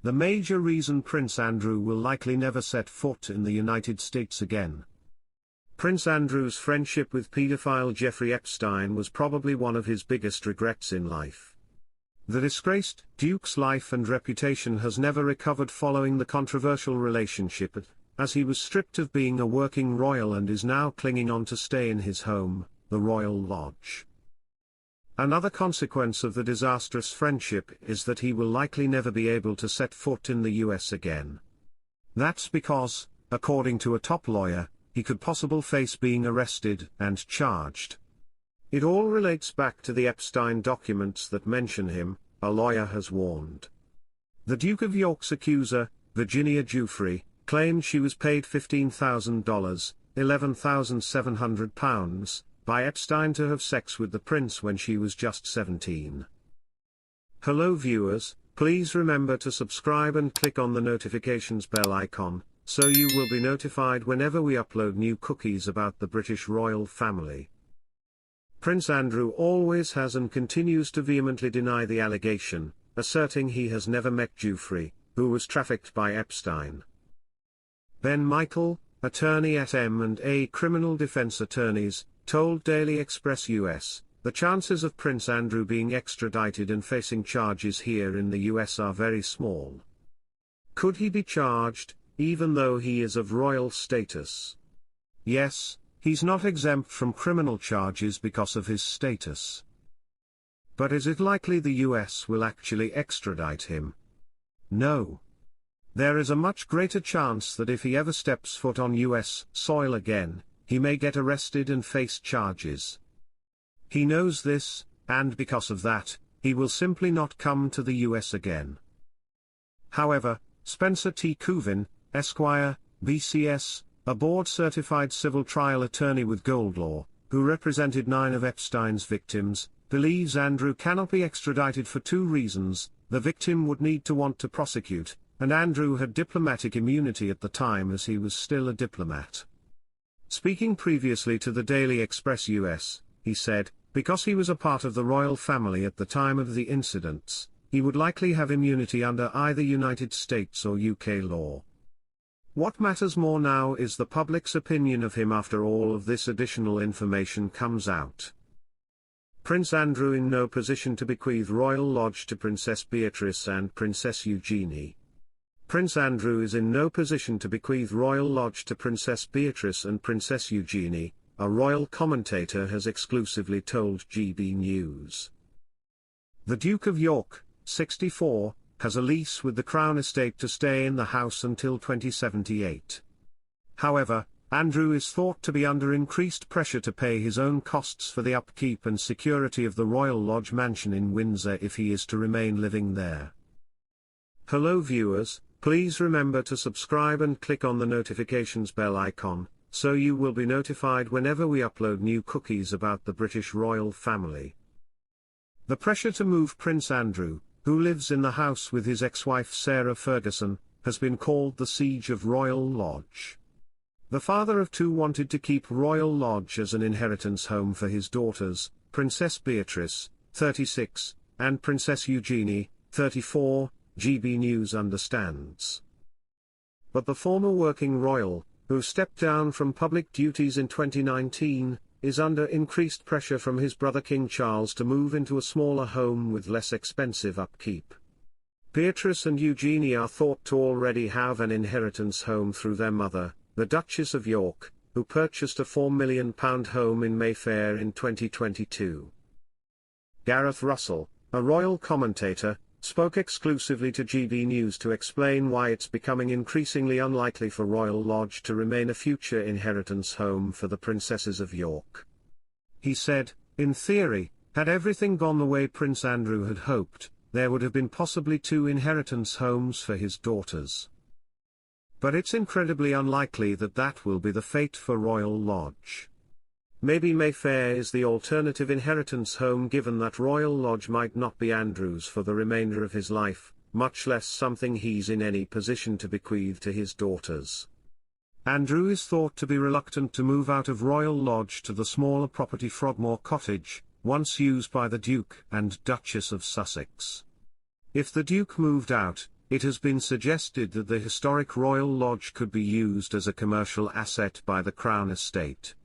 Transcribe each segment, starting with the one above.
The major reason Prince Andrew will likely never set foot in the United States again. Prince Andrew's friendship with paedophile Jeffrey Epstein was probably one of his biggest regrets in life. The disgraced Duke's life and reputation has never recovered following the controversial relationship, as he was stripped of being a working royal and is now clinging on to stay in his home, the Royal Lodge. Another consequence of the disastrous friendship is that he will likely never be able to set foot in the US again. That's because, according to a top lawyer, he could possibly face being arrested and charged. It all relates back to the Epstein documents that mention him, a lawyer has warned. The Duke of York's accuser, Virginia Giuffre, claimed she was paid $15,000, £11,700, by Epstein to have sex with the prince when she was just 17. Hello viewers, please remember to subscribe and click on the notifications bell icon, so you will be notified whenever we upload new cookies about the British royal family. Prince Andrew always has and continues to vehemently deny the allegation, asserting he has never met Giuffre, who was trafficked by Epstein. Ben Michael, attorney at M&A Criminal Defense Attorneys, told Daily Express US, the chances of Prince Andrew being extradited and facing charges here in the US are very small. Could he be charged, even though he is of royal status? Yes, he's not exempt from criminal charges because of his status. But is it likely the US will actually extradite him? No. There is a much greater chance that if he ever steps foot on US soil again, he may get arrested and face charges. He knows this, and because of that, he will simply not come to the US again. However, Spencer T. Couvin, Esquire, BCS, a board-certified civil trial attorney with Gold Law, who represented 9 of Epstein's victims, believes Andrew cannot be extradited for 2 reasons: the victim would need to want to prosecute, and Andrew had diplomatic immunity at the time as he was still a diplomat. Speaking previously to the Daily Express US, he said, because he was a part of the royal family at the time of the incidents, he would likely have immunity under either United States or UK law. What matters more now is the public's opinion of him after all of this additional information comes out. Prince Andrew in no position to bequeath Royal Lodge to Princess Beatrice and Princess Eugenie. Prince Andrew is in no position to bequeath Royal Lodge to Princess Beatrice and Princess Eugenie, a royal commentator has exclusively told GB News. The Duke of York, 64, has a lease with the Crown Estate to stay in the house until 2078. However, Andrew is thought to be under increased pressure to pay his own costs for the upkeep and security of the Royal Lodge mansion in Windsor if he is to remain living there. Hello viewers, please remember to subscribe and click on the notifications bell icon, so you will be notified whenever we upload new cookies about the British royal family. The pressure to move Prince Andrew, who lives in the house with his ex-wife Sarah Ferguson, has been called the Siege of Royal Lodge. The father of 2 wanted to keep Royal Lodge as an inheritance home for his daughters, Princess Beatrice, 36, and Princess Eugenie, 34, GB News understands. But the former working royal, who stepped down from public duties in 2019, is under increased pressure from his brother King Charles to move into a smaller home with less expensive upkeep. Beatrice and Eugenie are thought to already have an inheritance home through their mother, the Duchess of York, who purchased a £4 million home in Mayfair in 2022. Gareth Russell, a royal commentator, spoke exclusively to GB News to explain why it's becoming increasingly unlikely for Royal Lodge to remain a future inheritance home for the Princesses of York. He said, in theory, had everything gone the way Prince Andrew had hoped, there would have been possibly 2 inheritance homes for his daughters. But it's incredibly unlikely that that will be the fate for Royal Lodge. Maybe Mayfair is the alternative inheritance home given that Royal Lodge might not be Andrew's for the remainder of his life, much less something he's in any position to bequeath to his daughters. Andrew is thought to be reluctant to move out of Royal Lodge to the smaller property Frogmore Cottage, once used by the Duke and Duchess of Sussex. If the Duke moved out, it has been suggested that the historic Royal Lodge could be used as a commercial asset by the Crown Estate.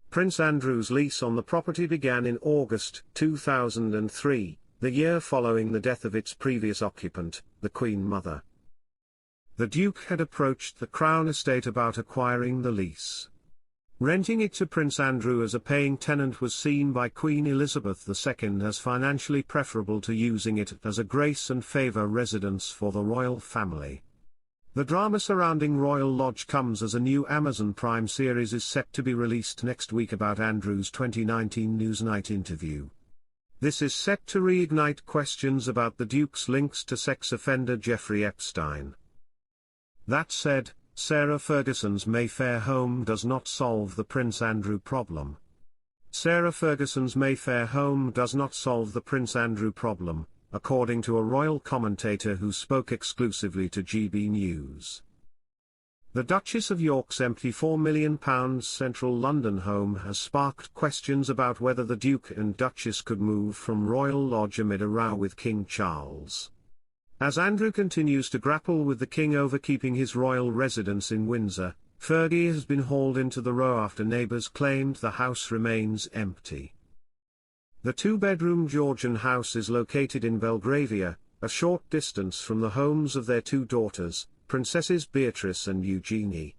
Prince Andrew's lease on the property began in August 2003, the year following the death of its previous occupant, the Queen Mother. The Duke had approached the Crown Estate about acquiring the lease. Renting it to Prince Andrew as a paying tenant was seen by Queen Elizabeth II as financially preferable to using it as a grace and favour residence for the royal family. The drama surrounding Royal Lodge comes as a new Amazon Prime series is set to be released next week about Andrew's 2019 Newsnight interview. This is set to reignite questions about the Duke's links to sex offender Jeffrey Epstein. That said, Sarah Ferguson's Mayfair home does not solve the Prince Andrew problem. Sarah Ferguson's Mayfair home does not solve the Prince Andrew problem, according to a royal commentator who spoke exclusively to GB News. The Duchess of York's empty £4 million central London home has sparked questions about whether the Duke and Duchess could move from Royal Lodge amid a row with King Charles. As Andrew continues to grapple with the King over keeping his royal residence in Windsor, Fergie has been hauled into the row after neighbours claimed the house remains empty. The two-bedroom Georgian house is located in Belgravia, a short distance from the homes of their two daughters, Princesses Beatrice and Eugenie.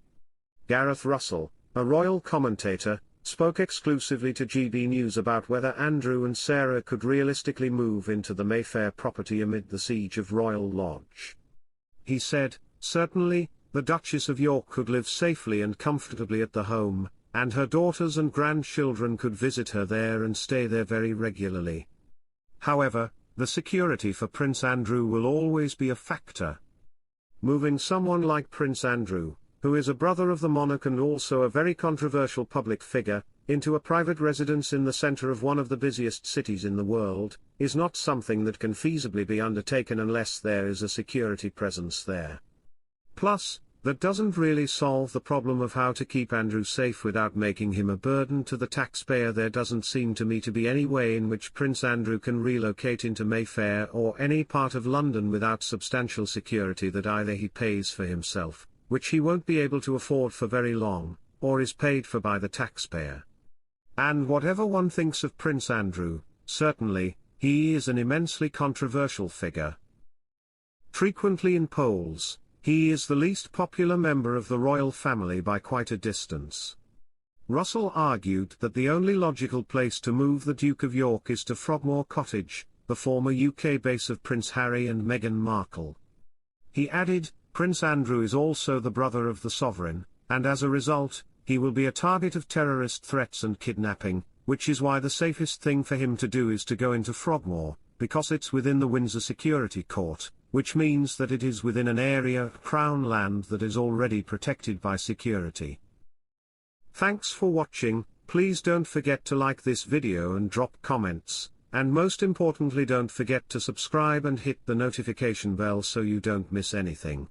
Gareth Russell, a royal commentator, spoke exclusively to GB News about whether Andrew and Sarah could realistically move into the Mayfair property amid the siege of Royal Lodge. He said, "Certainly, the Duchess of York could live safely and comfortably at the home, and her daughters and grandchildren could visit her there and stay there very regularly. However, the security for Prince Andrew will always be a factor. Moving someone like Prince Andrew, who is a brother of the monarch and also a very controversial public figure, into a private residence in the centre of one of the busiest cities in the world, is not something that can feasibly be undertaken unless there is a security presence there. Plus, that doesn't really solve the problem of how to keep Andrew safe without making him a burden to the taxpayer. There doesn't seem to me to be any way in which Prince Andrew can relocate into Mayfair or any part of London without substantial security that either he pays for himself, which he won't be able to afford for very long, or is paid for by the taxpayer. And whatever one thinks of Prince Andrew, certainly, he is an immensely controversial figure. Frequently in polls, he is the least popular member of the royal family by quite a distance. Russell argued that the only logical place to move the Duke of York is to Frogmore Cottage, the former UK base of Prince Harry and Meghan Markle. He added, "Prince Andrew is also the brother of the sovereign, and as a result, he will be a target of terrorist threats and kidnapping, which is why the safest thing for him to do is to go into Frogmore, because it's within the Windsor Security Court, which means that it is within an area of Crown land that is already protected by security." Thanks for watching. Please don't forget to like this video and drop comments, and most importantly don't forget to subscribe and hit the notification bell so you don't miss anything.